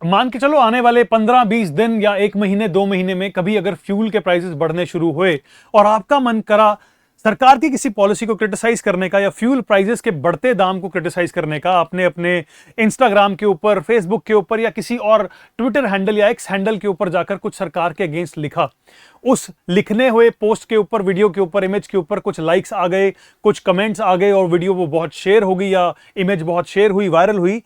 मान के चलो आने वाले 15-20 दिन या 1 महीने 2 महीने में कभी अगर फ्यूल के प्राइसेस बढ़ने शुरू हुए और आपका मन करा सरकार की किसी पॉलिसी को क्रिटिसाइज करने का या फ्यूल प्राइसेस के बढ़ते दाम को क्रिटिसाइज करने का, आपने अपने इंस्टाग्राम के ऊपर, फेसबुक के ऊपर या किसी और ट्विटर हैंडल या एक्स हैंडल के ऊपर जाकर कुछ सरकार के अगेंस्ट लिखा, उस लिखने हुए पोस्ट के ऊपर, वीडियो के ऊपर, इमेज के ऊपर कुछ लाइक्स आ गए, कुछ कमेंट्स आ गए और वीडियो वो बहुत शेयर हो गई या इमेज बहुत शेयर हुई, वायरल हुई,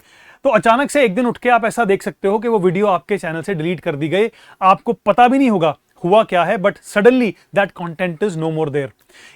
तो अचानक से एक दिन उठ के आप ऐसा देख सकते हो कि वो वीडियो आपके चैनल से डिलीट कर दी गई। आपको पता भी नहीं होगा हुआ क्या है, but suddenly that content is no more there.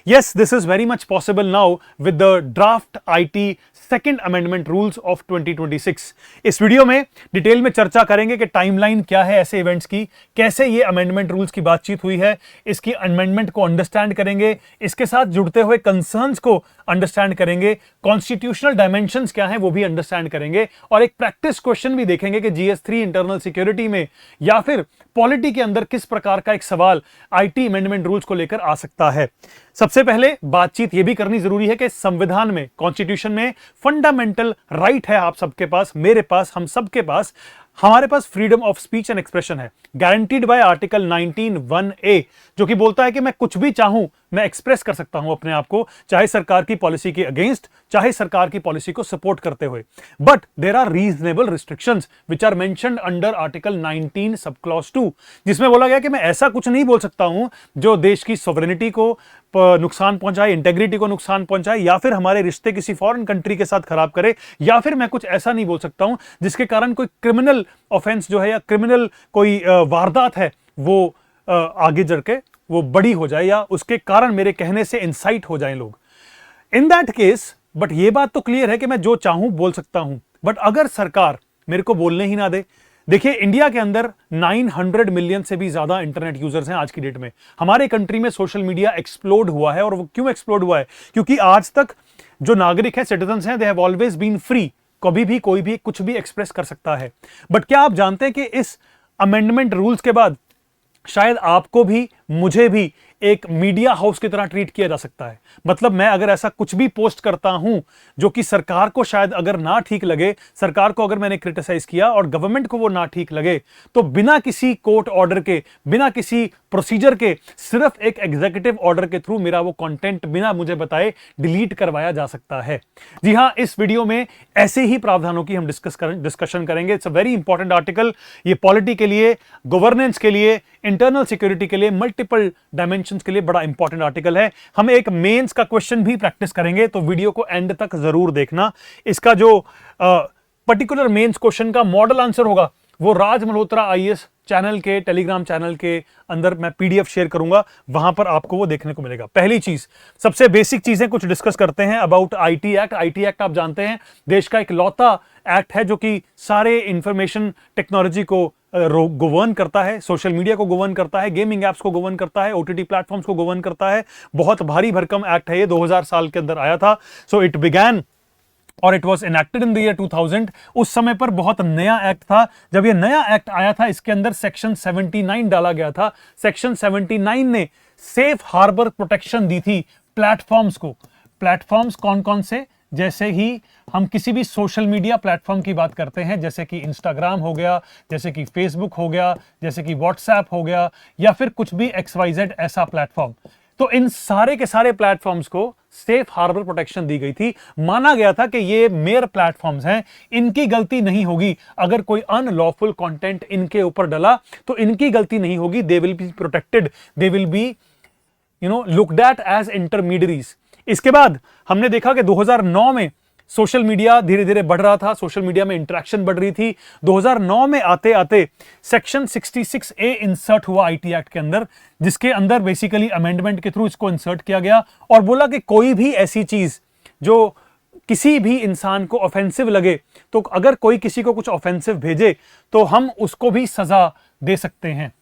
Yes, this is very much possible now with the draft IT second amendment rules of 2026। इस वीडियो में डिटेल में चर्चा करेंगे कि टाइमलाइन क्या है ऐसे इवेंट्स की, कैसे ये अमेंडमेंट रूल्स की बातचीत हुई है, इसकी अमेंडमेंट को अंडरस्टैंड करेंगे, इसके साथ जुड़ते हुए कंसर्न्स को अंडरस्टैंड करेंगे, कॉन्स्टिट्यूशनल डायमेंशंस क्या है वो भी अंडरस्टैंड करेंगे और एक प्रैक्टिस क्वेश्चन भी देखेंगे कि जीएस3 इंटरनल सिक्योरिटी में या फिर पॉलिटी के अंदर किस प्रकार का एक सवाल आईटी अमेंडमेंट रूल्स को लेकर आ सकता है। सबसे पहले बातचीत यह भी करनी जरूरी है कि संविधान में, कॉन्स्टिट्यूशन में फंडामेंटल राइट है आप सबके पास, मेरे पास, हम सबके पास, हमारे पास freedom of speech and expression है, गारंटीड बाय आर्टिकल 19(1)(a), जो कि बोलता है कि मैं कुछ भी चाहूं मैं एक्सप्रेस कर सकता हूं अपने आप को, चाहे सरकार की पॉलिसी के अगेंस्ट, चाहे सरकार की पॉलिसी को सपोर्ट करते हुए। But there are reasonable restrictions which are mentioned under article 19 sub clause 2, जिसमें बोला गया कि मैं ऐसा कुछ नहीं बोल सकता हूं जो देश की सॉवरेनिटी को नुकसान पहुंचाए, इंटेग्रिटी को नुकसान पहुंचाए, या फिर हमारे रिश्ते किसी फॉरेन कंट्री के साथ खराब करे, या फिर मैं कुछ ऐसा नहीं बोल सकता हूं जिसके कारण कोई क्रिमिनल ऑफेंस जो है या क्रिमिनल कोई वारदात है वो आगे चल के वो बड़ी हो जाए या उसके कारण मेरे कहने से इंसाइट हो जाए लोग। इन दैट केस, बट ये बात तो क्लियर है कि मैं जो चाहूं बोल सकता हूं, बट अगर सरकार मेरे को बोलने ही ना दे। देखिए, इंडिया के अंदर 900 मिलियन से भी ज्यादा इंटरनेट यूजर्स हैं आज की डेट में। हमारे कंट्री में सोशल मीडिया एक्सप्लोड हुआ है, और वो क्यों एक्सप्लोड हुआ है? क्योंकि आज तक जो नागरिक हैं, सिटीजंस हैं, they have always been free, कभी भी कोई भी कुछ भी एक्सप्रेस कर सकता है। बट क्या आप जानते हैं कि इस अमेंडमेंट रूल्स के बाद शायद आपको भी, मुझे भी एक मीडिया हाउस की तरह ट्रीट किया जा सकता है। मतलब मैं अगर ऐसा कुछ भी पोस्ट करता हूं जो कि सरकार को शायद अगर ना ठीक लगे, सरकार को अगर मैंने क्रिटिसाइज किया और गवर्नमेंट को वो ना ठीक लगे, तो बिना किसी कोर्ट ऑर्डर के, बिना किसी प्रोसीजर के, सिर्फ एक एग्जीक्यूटिव ऑर्डर के थ्रू मेरा वो कंटेंट बिना मुझे बताए डिलीट करवाया जा सकता है। जी हां, इस वीडियो में ऐसे ही प्रावधानों की हम डिस्कशन करेंगे। It's a very important article. ये पॉलिटी के लिए, गवर्नेंस के लिए, इंटरनल सिक्योरिटी के लिए, मल्टीपल डायमेंशंस के लिए बड़ा इंपॉर्टेंट आर्टिकल है। हम एक मेंस का क्वेश्चन भी प्रैक्टिस करेंगे, तो वीडियो को एंड तक जरूर देखना। इसका जो पर्टिकुलर मेंस क्वेश्चन का मॉडल आंसर होगा वो राज मल्होत्रा आईएएस चैनल के, टेलीग्राम चैनल के अंदर मैं पीडीएफ शेयर करूंगा, वहां पर आपको वो देखने को मिलेगा। पहली चीज, सबसे बेसिक चीजें कुछ डिस्कस करते हैं about IT act. IT act आप जानते हैं देश का एक लौता एक्ट है जो कि सारे इंफॉर्मेशन टेक्नोलॉजी को गवर्न करता है, सोशल मीडिया को गवर्न करता है, गेमिंग एप्स को गवर्न करता है, ओटीटी प्लेटफॉर्म्स को गवर्न करता है। बहुत भारी भरकम एक्ट है ये, 2000 साल के अंदर आया था। सो इट बिगैन और it was enacted in the year 2000। उस समय पर बहुत नया एक्ट था। जब ये नया एक्ट आया था, इसके अंदर सेक्शन 79 डाला गया था। सेक्शन 79 ने सेफ हार्बर प्रोटेक्शन दी थी प्लेटफॉर्म्स को। प्लेटफॉर्म्स कौन कौन से? जैसे ही हम किसी भी सोशल मीडिया प्लेटफॉर्म की बात करते हैं, जैसे कि इंस्टाग्राम हो गया, जैसे कि फेसबुक हो गया, जैसे कि व्हाट्सएप हो गया, या फिर कुछ भी XYZ ऐसा प्लेटफॉर्म, तो इन सारे के सारे प्लेटफॉर्म्स को सेफ हार्बर प्रोटेक्शन दी गई थी। माना गया था कि ये मेयर प्लेटफॉर्म्स हैं, इनकी गलती नहीं होगी। अगर कोई अनलॉफुल कंटेंट इनके ऊपर डला तो इनकी गलती नहीं होगी। They will be protected, they will be looked at as intermediaries. इसके बाद हमने देखा कि 2009 में सोशल मीडिया धीरे धीरे बढ़ रहा था, सोशल मीडिया में इंटरेक्शन बढ़ रही थी। 2009 में आते आते सेक्शन 66A इंसर्ट हुआ आईटी एक्ट के अंदर, जिसके अंदर बेसिकली अमेंडमेंट के थ्रू इसको इंसर्ट किया गया और बोला कि कोई भी ऐसी चीज जो किसी भी इंसान को ऑफेंसिव लगे, तो अगर कोई किसी को कुछ ऑफेंसिव भेजे तो हम उसको भी सजा दे सकते हैं।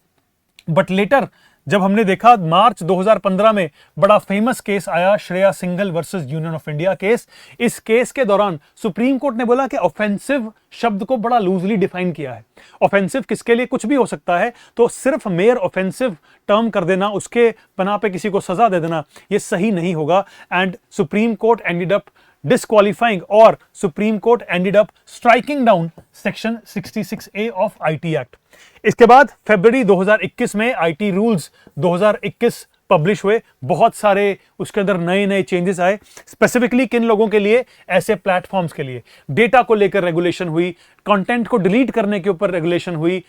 बट लेटर जब हमने देखा मार्च 2015 में बड़ा फेमस केस आया, Shreya Singhal versus union of India case. इस केस के दौरान सुप्रीम कोर्ट ने बोला कि ऑफेंसिव शब्द को बड़ा लूजली डिफाइन किया है। ऑफेंसिव किसके लिए कुछ भी हो सकता है, तो सिर्फ मेयर ऑफेंसिव टर्म कर देना, उसके बना पे किसी को सजा दे देना, यह सही नहीं होगा। And supreme court ended up disqualifying और supreme court ended up striking down section 66A of IT act. इसके बाद फरवरी 2021 में आईटी रूल्स 2021 पब्लिश हुए, बहुत सारे उसके अंदर नए नए चेंजेस आए। स्पेसिफिकली किन लोगों के लिए? ऐसे प्लेटफॉर्म्स के लिए। डेटा को लेकर रेगुलेशन हुई, कंटेंट को डिलीट करने के ऊपर रेगुलेशन हुई,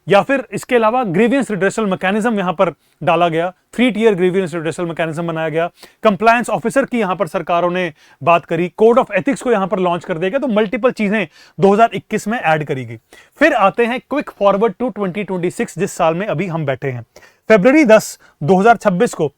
या फिर इसके अलावा ग्रीवियंस रिड्रेसल मैकेनिज्म यहां पर डाला गया, 3 टियर ग्रीवियंस रिड्रेसल मैकेनिज्म बनाया गया। कंप्लायंस ऑफिसर की यहां पर सरकारों ने बात करी, कोड ऑफ एथिक्स को यहां पर लॉन्च कर दिया गया। तो मल्टीपल चीजें 2021 में ऐड करी गई। फिर आते हैं क्विक फॉरवर्ड टू 2026, जिस साल में अभी हम बैठे हैं। फरवरी 10, 2026 को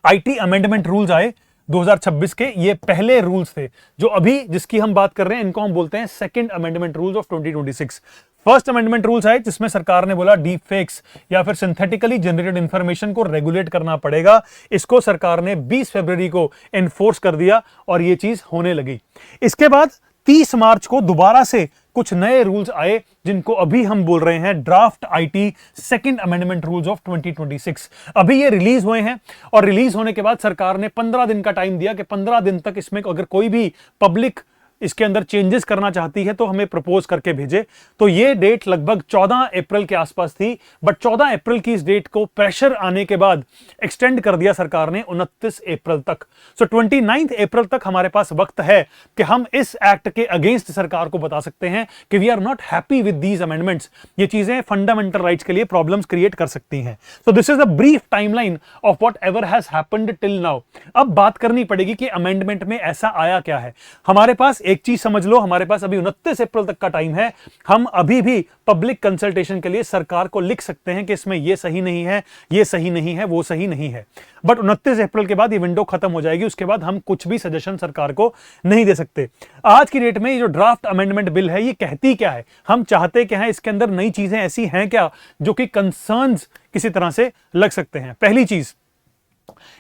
आईटी अमेंडमेंट रूल्स आए 2026 के। ये पहले रूल्स थे जो अभी जिसकी हम बात कर रहे हैं, इनको हम बोलते हैं second amendment rules of 2026। First amendment rules आए जिसमें सरकार ने बोला डीप फेक्स या फिर सिंथेटिकली जनरेटेड इंफॉर्मेशन को रेगुलेट करना पड़ेगा। इसको सरकार ने 20 फरवरी को एनफोर्स कर दिया और ये चीज होने लगी। इसके बाद 30 मार्च को दोबारा से कुछ नए रूल्स आए जिनको अभी हम बोल रहे हैं draft IT second amendment rules of 2026। अभी ये रिलीज हुए हैं और रिलीज होने के बाद सरकार ने 15 दिन का टाइम दिया कि 15 दिन तक इसमें अगर कोई भी पब्लिक इसके अंदर चेंजेस करना चाहती है तो हमें प्रपोज करके भेजे। तो ये डेट लगभग 14 अप्रैल के आसपास थी, बट 14 अप्रैल की इस डेट को प्रेशर आने के बाद एक्सटेंड कर दिया सरकार ने 29 अप्रैल तक। सो 29 अप्रैल तक हमारे पास वक्त है कि हम इस एक्ट के अगेंस्ट सरकार को बता सकते हैं कि we are not happy with these amendments. ये चीजें फंडामेंटल राइट्स के लिए प्रॉब्लम्स क्रिएट कर सकती हैं। So this is a brief timeline of what ever has happened till now. अब बात करनी पड़ेगी कि अमेंडमेंट में ऐसा आया क्या है। हमारे पास एक चीज समझ लो, हमारे पास अभी 29 अप्रैल तक का टाइम है। हम अभी भी पब्लिक कंसल्टेशन के लिए सरकार को लिख सकते हैं कि इसमें ये सही नहीं है, ये सही नहीं है, वो सही नहीं है। बट 29 अप्रैल के बाद ये विंडो खत्म हो जाएगी, उसके बाद हम कुछ भी सजेशन सरकार को नहीं दे सकते। आज की डेट में ये जो ड्राफ्ट अमेंडमेंट बिल है ये कहती क्या है, हम चाहते क्या है, इसके अंदर नई चीजें ऐसी हैं क्या जो कि कंसर्न्स किसी तरह से लग सकते हैं। पहली चीज,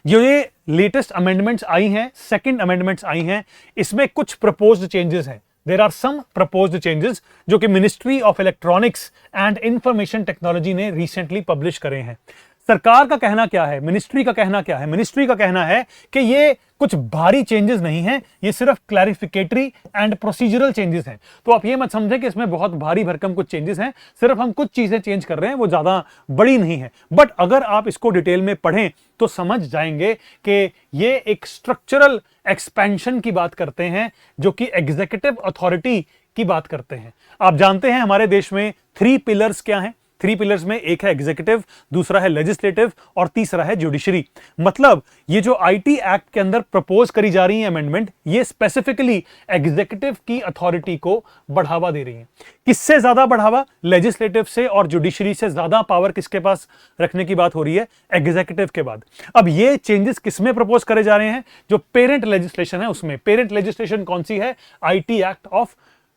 ये लेटेस्ट अमेंडमेंट्स आई हैं, सेकंड अमेंडमेंट्स आई हैं, इसमें कुछ प्रपोज्ड चेंजेस हैं। There are some proposed changes जो कि ministry of electronics and information technology ने रिसेंटली पब्लिश करे हैं। सरकार का कहना क्या है, मिनिस्ट्री का कहना क्या है? मिनिस्ट्री का कहना है कि ये कुछ भारी चेंजेस नहीं हैं, ये सिर्फ क्लैरिफिकेटरी एंड प्रोसीजरल चेंजेस हैं। तो आप ये मत समझें कि इसमें बहुत भारी भरकम कुछ चेंजेस हैं, सिर्फ हम कुछ चीजें चेंज कर रहे हैं, वो ज्यादा बड़ी नहीं है। बट अगर आप इसको डिटेल में पढ़ें तो समझ जाएंगे कि ये एक स्ट्रक्चरल एक्सपेंशन की बात करते हैं जो कि एग्जीक्यूटिव अथॉरिटी की बात करते हैं। आप जानते हैं हमारे देश में 3 पिलर्स क्या हैं। 3 पिलर्स में एक है एग्जीक्यूटिव, दूसरा है लेजिस्लेटिव और तीसरा है जुडिशरी। मतलब ये जो आईटी एक्ट के अंदर प्रपोज करी जा रही है अमेंडमेंट, ये स्पेसिफिकली एग्जीक्यूटिव की अथॉरिटी को बढ़ावा दे रही है। किससे ज्यादा बढ़ावा? लेजिस्लेटिव से, और जुडिशरी से ज्यादा पावर किसके पास रखने की बात हो रही है? एग्जीक्यूटिव के बाद। अब ये चेंजेस किसमें प्रपोज करे जा रहे हैं? जो पेरेंट लेजिस्लेशन है उसमें। पेरेंट लेजिस्लेशन कौन सी है? IT act of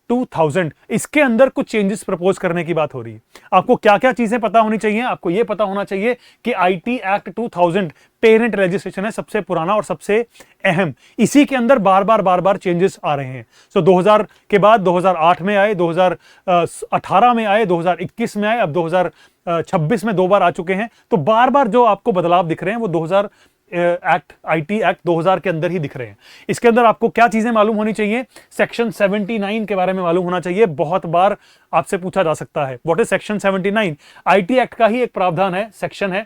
2000। इसके अंदर कुछ चेंजेस प्रपोज करने की बात हो रही है। आपको क्या क्या चीजें पता होनी चाहिए? आपको यह पता होना चाहिए कि आईटी एक्ट 2000 पेरेंट लेजिस्लेशन है, सबसे पुराना और सबसे अहम। इसी के अंदर बार बार चेंजेस आ रहे हैं। सो 2000 के बाद 2008 में आए, 2018 में आए, 2021 में आए, अब 2026 में 2 बार आ चुके हैं। तो बार बार जो आपको बदलाव दिख रहे हैं वो 2000 एक्ट, आईटी एक्ट 2000 के अंदर ही दिख रहे हैं। इसके अंदर आपको क्या चीजें मालूम होनी चाहिए? सेक्शन 79 के बारे में मालूम होना चाहिए। बहुत बार आपसे पूछा जा सकता है what is section 79। IT act का ही एक प्रावधान है, सेक्शन है।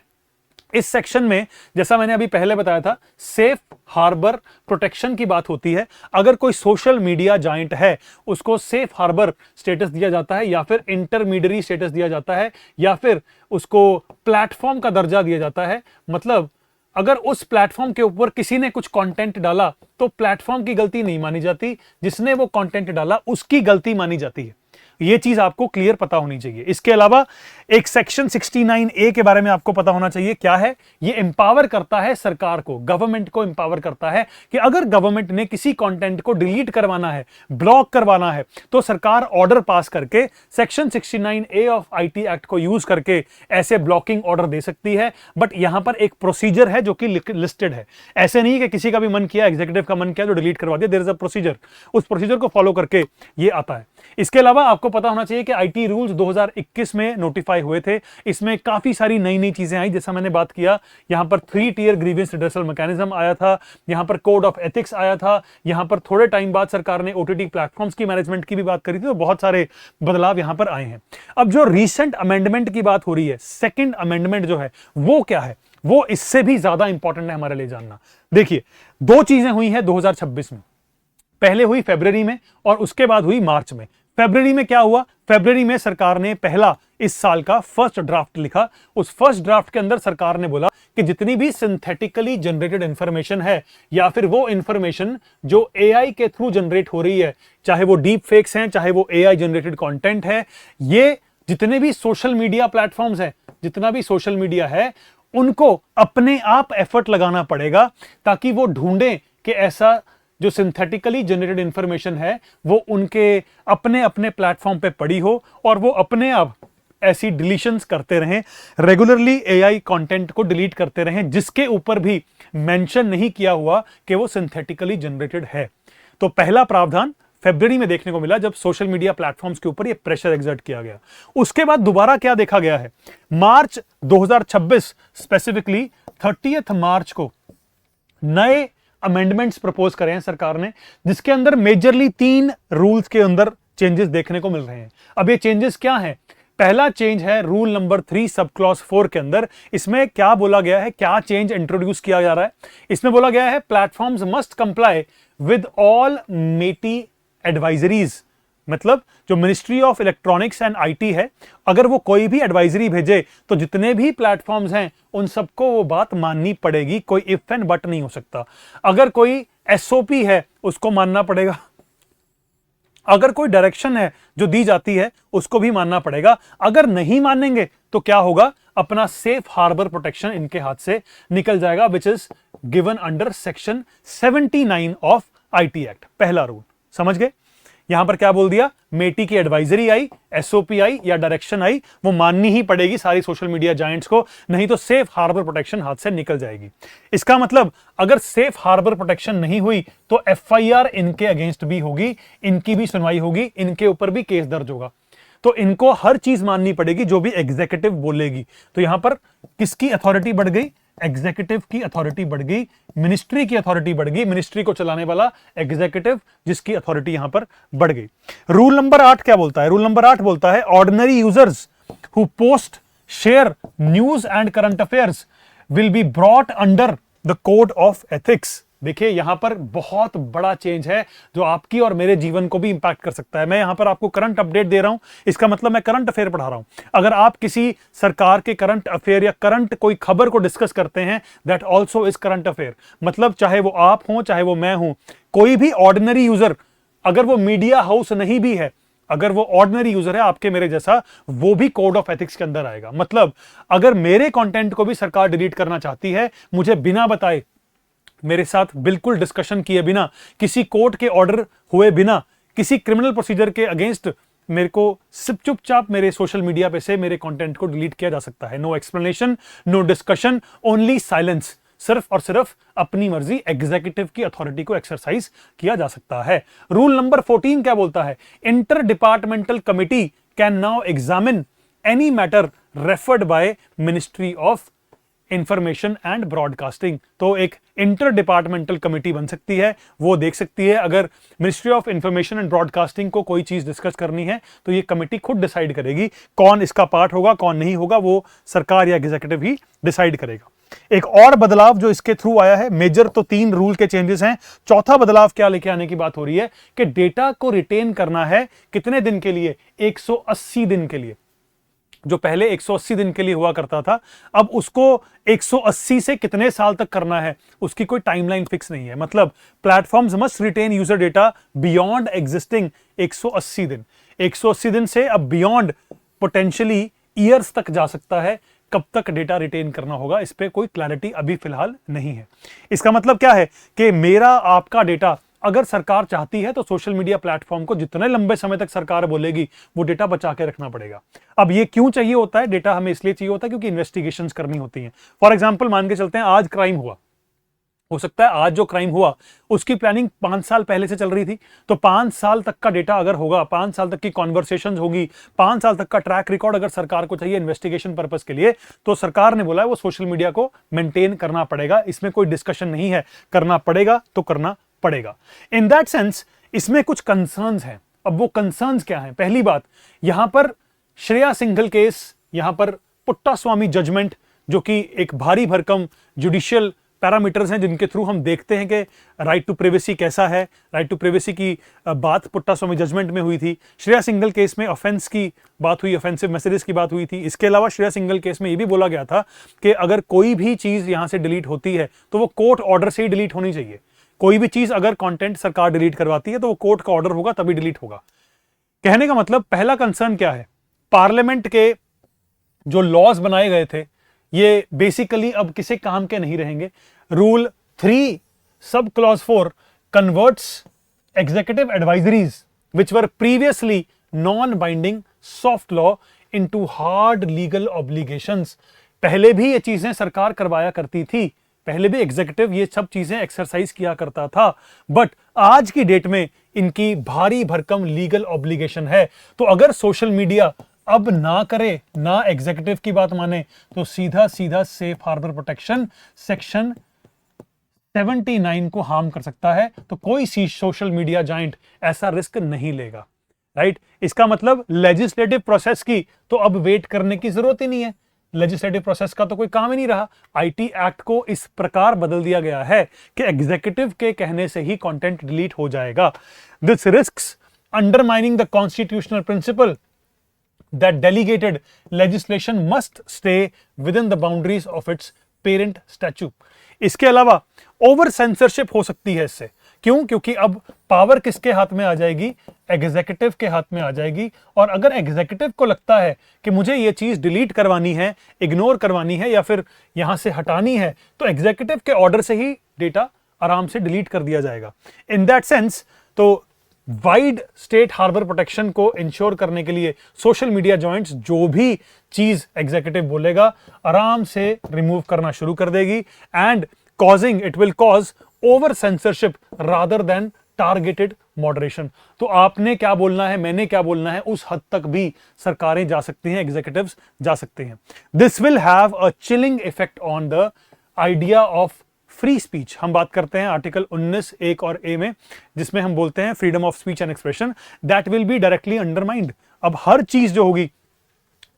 इस सेक्शन में जैसा मैंने अभी पहले बताया था, सेफ हार्बर प्रोटेक्शन की बात होती है। अगर कोई सोशल मीडिया जायंट है उसको सेफ हार्बर स्टेटस दिया जाता है, या फिर इंटरमीडियरी स्टेटस दिया जाता है, या फिर उसको प्लेटफॉर्म का दर्जा दिया जाता है। मतलब अगर उस प्लेटफॉर्म के ऊपर किसी ने कुछ कंटेंट डाला तो प्लेटफॉर्म की गलती नहीं मानी जाती, जिसने वो कंटेंट डाला उसकी गलती मानी जाती है। ये चीज आपको क्लियर पता होनी चाहिए। इसके अलावा एक सेक्शन 69A के बारे में आपको पता होना चाहिए। क्या है ये? एम्पावर करता है सरकार को, गवर्नमेंट को एम्पावर करता है कि अगर गवर्नमेंट ने किसी कंटेंट को डिलीट करवाना है, ब्लॉक करवाना है, तो सरकार ऑर्डर पास करके section 69A of IT act को यूज करके ऐसे ब्लॉकिंग ऑर्डर दे सकती है। बट यहां पर एक प्रोसीजर है जो कि लिस्टेड है। ऐसे नहीं कि किसी का भी मन किया, एग्जीक्यूटिव का मन किया तो डिलीट करवा दिया। देयर इज अ प्रोसीजर, उस प्रोसीजर को फॉलो करके ये आता है। इसके अलावा आपको पता होना चाहिए कि आईटी रूल्स 2021 में नोटिफाई हुए थे। इसमें काफी सारी नई नई चीजें आई, जैसा मैंने बात किया, यहां पर 3 टियर ग्रीवेंस रिड्रेसल मैकेनिज्म आया था, यहां पर कोड ऑफ एथिक्स आया था, यहां पर थोड़े टाइम बाद सरकार ने ओटीटी प्लेटफॉर्म्स की मैनेजमेंट की भी बात करी थी। तो बहुत सारे बदलाव यहां पर आए हैं। अब जो रिसेंट अमेंडमेंट की बात हो रही है, सेकेंड अमेंडमेंट जो है वो क्या है, वो इससे भी ज्यादा इंपॉर्टेंट है हमारे लिए जानना। देखिए, 2 चीजें हुई हैं 2026 में। पहले हुई फरवरी में और उसके बाद हुई मार्च में। फरवरी में क्या हुआ? फरवरी में सरकार ने पहला इस साल का फर्स्ट ड्राफ्ट लिखा। उस फर्स्ट ड्राफ्ट के अंदर सरकार ने बोला कि जितनी भी सिंथेटिकली जनरेटेड इंफॉर्मेशन है या फिर वो इंफॉर्मेशन जो एआई के थ्रू जनरेट हो रही है, चाहे वो डीप फेक्स हैं, चाहे वो एआई जनरेटेड कंटेंट है, ये जितने भी सोशल मीडिया प्लेटफॉर्म्स हैं, जितना भी सोशल मीडिया है, उनको अपने आप एफर्ट लगाना पड़ेगा ताकि वो ढूंढें कि ऐसा जो सिंथेटिकली जनरेटेड इंफॉर्मेशन है वो उनके अपने अपने प्लेटफॉर्म पे पड़ी हो और वो अपने आप ऐसी डिलीशंस करते रहें, रेगुलरली एआई कंटेंट को डिलीट करते रहें जिसके ऊपर भी मेंशन नहीं किया हुआ कि वो सिंथेटिकली जनरेटेड है। तो पहला प्रावधान फरवरी में देखने को मिला जब सोशल मीडिया प्लेटफॉर्म्स के ऊपर ये प्रेशर एक्सर्ट किया गया। उसके बाद दोबारा क्या देखा गया है, मार्च 2026 स्पेसिफिकली 30 मार्च को नए अमेंडमेंट्स प्रपोज करे हैं सरकार ने, जिसके अंदर मेजरली 3 रूल्स के अंदर चेंजेस देखने को मिल रहे हैं। अब ये चेंजेस क्या हैं? पहला चेंज है रूल नंबर 3 सब क्लॉज 4 के अंदर। इसमें क्या बोला गया है, क्या चेंज इंट्रोड्यूस किया जा रहा है? इसमें बोला गया है platforms must comply with all MeitY advisories. मतलब जो ministry of electronics and IT है, अगर वो कोई भी एडवाइजरी भेजे तो जितने भी प्लेटफॉर्म्स हैं उन सबको वो बात माननी पड़ेगी, कोई इफ एंड बट नहीं हो सकता। अगर कोई एसओपी है उसको मानना पड़ेगा, अगर कोई डायरेक्शन है जो दी जाती है उसको भी मानना पड़ेगा। अगर नहीं मानेंगे तो क्या होगा, अपना सेफ हार्बर प्रोटेक्शन इनके हाथ से निकल जाएगा, which is given under section 79 of IT act. पहला रूल समझ गए? यहां पर क्या बोल दिया, मेटी की एडवाइजरी आई, एसओपी आई या डायरेक्शन आई, वो माननी ही पड़ेगी सारी सोशल मीडिया जायंट्स को, नहीं तो सेफ हार्बर प्रोटेक्शन हाथ से निकल जाएगी। इसका मतलब अगर सेफ हार्बर प्रोटेक्शन नहीं हुई तो एफआईआर इनके अगेंस्ट भी होगी, इनकी भी सुनवाई होगी, इनके ऊपर भी केस दर्ज होगा। तो इनको हर चीज माननी पड़ेगी जो भी एग्जीक्यूटिव बोलेगी। तो यहां पर किसकी अथॉरिटी बढ़ गई? एग्जीक्यूटिव की अथॉरिटी बढ़ गई, मिनिस्ट्री की अथॉरिटी बढ़ गई, मिनिस्ट्री को चलाने वाला एग्जीक्यूटिव जिसकी अथॉरिटी यहां पर बढ़ गई। रूल नंबर 8 क्या बोलता है? रूल नंबर 8 बोलता है ordinary users who post share news and current affairs will be brought under the code of ethics. देखिए यहां पर बहुत बड़ा चेंज है जो आपकी और मेरे जीवन को भी इंपैक्ट कर सकता है। मैं यहां पर आपको करंट अपडेट दे रहा हूं, इसका मतलब मैं करंट अफेयर पढ़ा रहा हूं। अगर आप किसी सरकार के करंट अफेयर या करंट कोई खबर को डिस्कस करते हैं, that also is current affair. मतलब चाहे वो आप हो चाहे वो मैं हूं, कोई भी ऑर्डिनरी यूजर, अगर वो मीडिया हाउस नहीं भी है, अगर वो ऑर्डिनरी यूजर है आपके मेरे जैसा, वो भी कोड ऑफ एथिक्स के अंदर आएगा। मतलब अगर मेरे कंटेंट को भी सरकार डिलीट करना चाहती है, मुझे बिना बताए, मेरे साथ बिल्कुल डिस्कशन किए बिना, किसी कोर्ट के ऑर्डर हुए बिना, किसी क्रिमिनल प्रोसीजर के अगेंस्ट मेरे को सिर्फ चुपचाप मेरे सोशल मीडिया पे से मेरे कंटेंट को डिलीट किया जा सकता है। No explanation, no discussion, only silence. सिर्फ और सिर्फ अपनी मर्जी, एग्जीक्यूटिव की अथॉरिटी को एक्सरसाइज किया जा सकता है। रूल नंबर 14 क्या बोलता है? Inter departmental committee can now examine any matter referred by ministry of information and broadcasting. तो एक इंटर डिपार्टमेंटल कमेटी बन सकती है, वो देख सकती है अगर ministry of information and broadcasting को कोई चीज डिस्कस करनी है तो ये कमेटी खुद डिसाइड करेगी कौन इसका पार्ट होगा, कौन नहीं होगा, वो सरकार या एग्जीक्यूटिव ही डिसाइड करेगा। एक और बदलाव जो इसके थ्रू आया है, मेजर तो 3 रूल के चेंजेस हैं, चौथा बदलाव क्या लेके आने की बात हो रही है कि डेटा को रिटेन करना है कितने दिन के लिए? 180 दिन के लिए। जो पहले 180 दिन के लिए हुआ करता था, अब उसको 180 से कितने साल तक करना है उसकी कोई टाइमलाइन फिक्स नहीं है। मतलब platforms must retain user data beyond existing 180 दिन। 180 दिन से अब बियॉन्ड पोटेंशियली ईयर्स तक जा सकता है। कब तक डेटा रिटेन करना होगा इस पे कोई क्लैरिटी अभी फिलहाल नहीं है। इसका मतलब क्या है कि मेरा आपका डेटा अगर सरकार चाहती है तो सोशल मीडिया प्लेटफॉर्म को जितने लंबे समय तक सरकार बोलेगी वो डेटा बचा के रखना पड़ेगा। अब ये क्यों चाहिए होता है? डेटा हमें इसलिए चाहिए होता है क्योंकि इन्वेस्टिगेशंस करनी होती हैं। फॉर एग्जांपल मान के चलते हैं आज क्राइम हुआ, हो सकता है आज जो क्राइम हुआ उसकी प्लानिंग 5 साल पहले से चल रही थी, तो 5 साल तक का डेटा अगर होगा, 5 साल तक की कॉन्वर्सेशंस होगी, 5 साल तक का ट्रैक रिकॉर्ड अगर सरकार को चाहिए इन्वेस्टिगेशन पर्पस के लिए, तो सरकार ने बोला है वो सोशल मीडिया को मेंटेन करना पड़ेगा। इसमें कोई डिस्कशन नहीं है, करना पड़ेगा तो करना पड़ेगा। इन दैट सेंस इसमें कुछ कंसर्न्स हैं। अब वो कंसर्न्स क्या हैं? पहली बात, यहां पर श्रेया सिंघल केस, यहां पर पुट्टास्वामी जजमेंट, जो कि एक भारी भरकम जुडिशियल पैरामीटर्स हैं जिनके थ्रू हम देखते हैं कि राइट टू प्राइवेसी कैसा है। राइट टू प्राइवेसी की बात पुट्टास्वामी जजमेंट में हुई थी। श्रेया सिंघल केस में ऑफेंस की बात हुई, ऑफेंसिव मैसेजेस की बात हुई थी। इसके अलावा श्रेया सिंघल केस में यह भी बोला गया था कि अगर कोई भी चीज यहां से डिलीट होती है तो वो कोर्ट ऑर्डर से ही डिलीट होनी चाहिए। कोई भी चीज अगर कंटेंट सरकार डिलीट करवाती है तो वो कोर्ट का ऑर्डर होगा तभी डिलीट होगा। कहने का मतलब पहला कंसर्न क्या है, पार्लियामेंट के जो लॉज बनाए गए थे ये बेसिकली अब किसी काम के नहीं रहेंगे। Rule 3 sub clause 4 converts executive advisories विच वर previously non binding soft law into hard legal obligations. पहले भी ये चीजें सरकार करवाया करती थी, पहले भी एग्जीक्यूटिव ये सब चीजें एक्सरसाइज किया करता था, बट आज की डेट में इनकी भारी भरकम लीगल ऑब्लिगेशन है। तो अगर सोशल मीडिया अब ना करे, ना एग्जीक्यूटिव की बात माने, तो सीधा सीधा सेफ हार्बर प्रोटेक्शन सेक्शन 79 को हार्म कर सकता है। तो कोई सी सोशल मीडिया जाइंट ऐसा रिस्क नहीं लेगा, राइट। इसका मतलब लेजिस्लेटिव प्रोसेस की तो अब वेट करने की जरूरत ही नहीं है। लेजिस्लेटिव प्रोसेस का तो कोई काम ही नहीं रहा। आईटी एक्ट को इस प्रकार बदल दिया गया है कि एग्जीक्यूटिव के कहने से ही कंटेंट डिलीट हो जाएगा। This risks undermining the constitutional principle that delegated legislation must stay within the boundaries of its parent statute। इसके अलावा ओवर सेंसरशिप हो सकती है इससे। क्यों? क्योंकि अब पावर किसके हाथ में आ जाएगी? एग्जीक्यूटिव के हाथ में आ जाएगी। और अगर एग्जीक्यूटिव को लगता है कि मुझे ये चीज डिलीट करवानी है, इग्नोर करवानी है या फिर यहां से हटानी है, तो एग्जीक्यूटिव के ऑर्डर से ही डेटा आराम से डिलीट कर दिया जाएगा। इन दैट सेंस तो वाइड स्टेट हार्बर प्रोटेक्शन को इंश्योर करने के लिए सोशल मीडिया जॉइंट्स जो भी चीज एग्जीक्यूटिव बोलेगा आराम से रिमूव करना शुरू कर देगी, and causing it will cause over censorship rather than targeted moderation. तो आपने क्या बोलना है, मैंने क्या बोलना है, उस हद तक भी सरकारें जा सकती हैं, एग्जीक्यूटिव्स जा सकते हैं। This will have a chilling effect on the idea of free speech. हम बात करते हैं आर्टिकल 19 1 और ए में, जिसमें हम बोलते हैं freedom of speech and expression that will be directly undermined. अब हर चीज जो होगी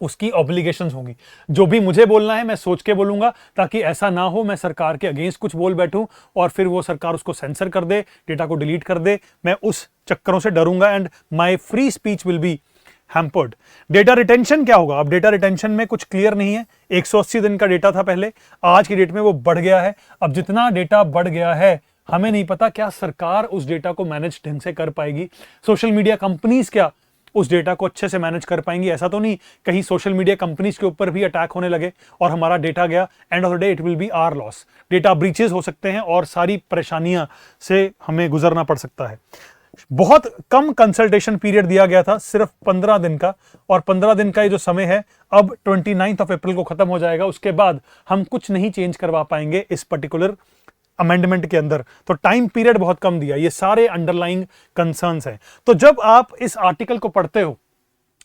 उसकी ऑब्लिगेशंस होंगी। जो भी मुझे बोलना है मैं सोच के बोलूंगा, ताकि ऐसा ना हो मैं सरकार के अगेंस्ट कुछ बोल बैठूं और फिर वो सरकार उसको सेंसर कर दे, डेटा को डिलीट कर दे। मैं उस चक्करों से डरूंगा and my free speech will be hampered. Data retention क्या होगा? अब डेटा रिटेंशन में कुछ क्लियर नहीं है। 180 दिन का डेटा था पहले, आज की डेट में वो बढ़ गया है। अब जितना डेटा बढ़ गया है हमें नहीं पता क्या सरकार उस डेटा को मैनेज ढंग से कर पाएगी, सोशल मीडिया कंपनीज क्या उस डेटा को अच्छे से मैनेज कर पाएंगी। ऐसा तो नहीं कहीं सोशल मीडिया कंपनीज के ऊपर भी अटैक होने लगे और हमारा डेटा गया, end of the day it will be our loss. Data breaches हो सकते हैं और सारी परेशानियां से हमें गुजरना पड़ सकता है। बहुत कम कंसल्टेशन पीरियड दिया गया था, सिर्फ 15 दिन का, और 15 दिन का ये जो समय है अब 29 अप्रैल को खत्म हो जाएगा। उसके बाद हम कुछ नहीं चेंज करवा पाएंगे इस पर्टिकुलर अमेंडमेंट के अंदर। तो टाइम पीरियड बहुत कम दिया। ये सारे अंडरलाइंग कंसर्न्स हैं। तो जब आप इस आर्टिकल को पढ़ते हो,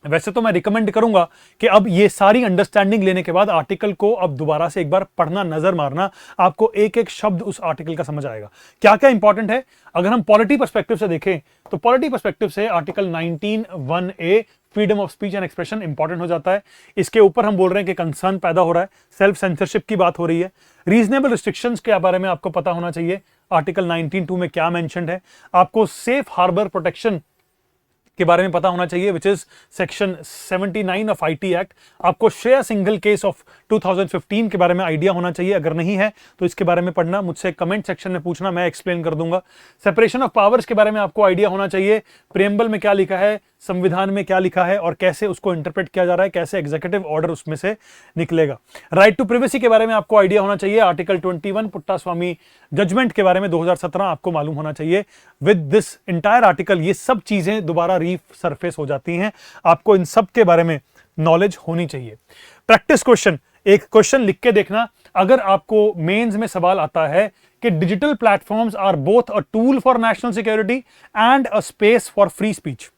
वैसे तो मैं रिकमेंड करूंगा कि अब ये सारी अंडरस्टैंडिंग लेने के बाद आर्टिकल को अब दोबारा से एक बार पढ़ना, नजर मारना, आपको एक एक शब्द उस आर्टिकल का समझ आएगा क्या क्या इंपॉर्टेंट है। अगर हम पॉलिटी पर्सपेक्टिव से देखें तो पॉलिटी पर्सपेक्टिव से article 19(1)(a freedom of speech and expression important हो जाता है। इसके ऊपर हम बोल रहे हैं कि कंसर्न पैदा हो रहा है, सेल्फ सेंसरशिप की बात हो रही है, रीजनेबल रिस्ट्रिक्शंस के बारे में आपको पता होना चाहिए, आर्टिकल 19(2) में क्या मेंशन्ड है, आपको सेफ हार्बर प्रोटेक्शन के बारे में पता होना चाहिए which is section 79 of IT act. आपको श्रेया सिंघल केस ऑफ 2015 के बारे में आइडिया होना चाहिए, अगर नहीं है तो इसके बारे में पढ़ना, मुझसे कमेंट सेक्शन में पूछना, मैं एक्सप्लेन कर दूंगा। सेपरेशन ऑफ पावर्स के बारे में आपको आइडिया होना चाहिए, प्रेम्बल में क्या लिखा है, संविधान में क्या लिखा है और कैसे उसको इंटरप्रेट किया जा रहा है, कैसे एग्जीक्यूटिव ऑर्डर उसमें से निकलेगा। राइट टू प्राइवेसी के बारे में आपको आइडिया होना चाहिए, आर्टिकल 21 पुट्टास्वामी जजमेंट के बारे में 2017 आपको मालूम होना चाहिए। विद दिस इंटायर आर्टिकल ये सब चीजें दोबारा सरफेस हो जाती हैं, आपको इन सब के बारे में नॉलेज होनी चाहिए। प्रैक्टिस क्वेश्चन, एक क्वेश्चन लिख के देखना, अगर आपको मेंस में सवाल आता है कि digital platforms are both a tool for national security and a space for free speech.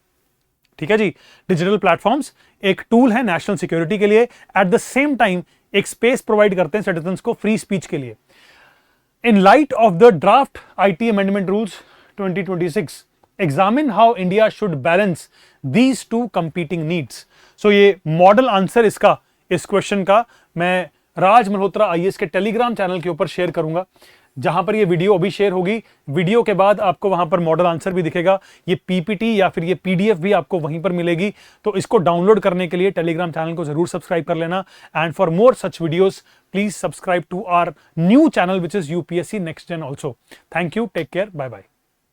ठीक है जी, डिजिटल प्लेटफॉर्म्स एक टूल है नेशनल सिक्योरिटी के लिए, एट द सेम टाइम एक स्पेस प्रोवाइड करते हैं सिटीजन्स को फ्री स्पीच के लिए। In light of the draft IT amendment rules 2026, examine how India should balance these two competing needs. So ये मॉडल आंसर इसका, इस क्वेश्चन का मैं राज मल्होत्रा आईएएस के टेलीग्राम चैनल के ऊपर शेयर करूंगा, जहां पर ये वीडियो अभी शेयर होगी। वीडियो के बाद आपको वहां पर मॉडल आंसर भी दिखेगा, ये पीपीटी या फिर ये पीडीएफ भी आपको वहीं पर मिलेगी। तो इसको डाउनलोड करने के लिए टेलीग्राम चैनल को जरूर सब्सक्राइब कर लेना। And for more such videos please subscribe to our new channel which is UPSC next gen also. Thank you, take care, bye bye.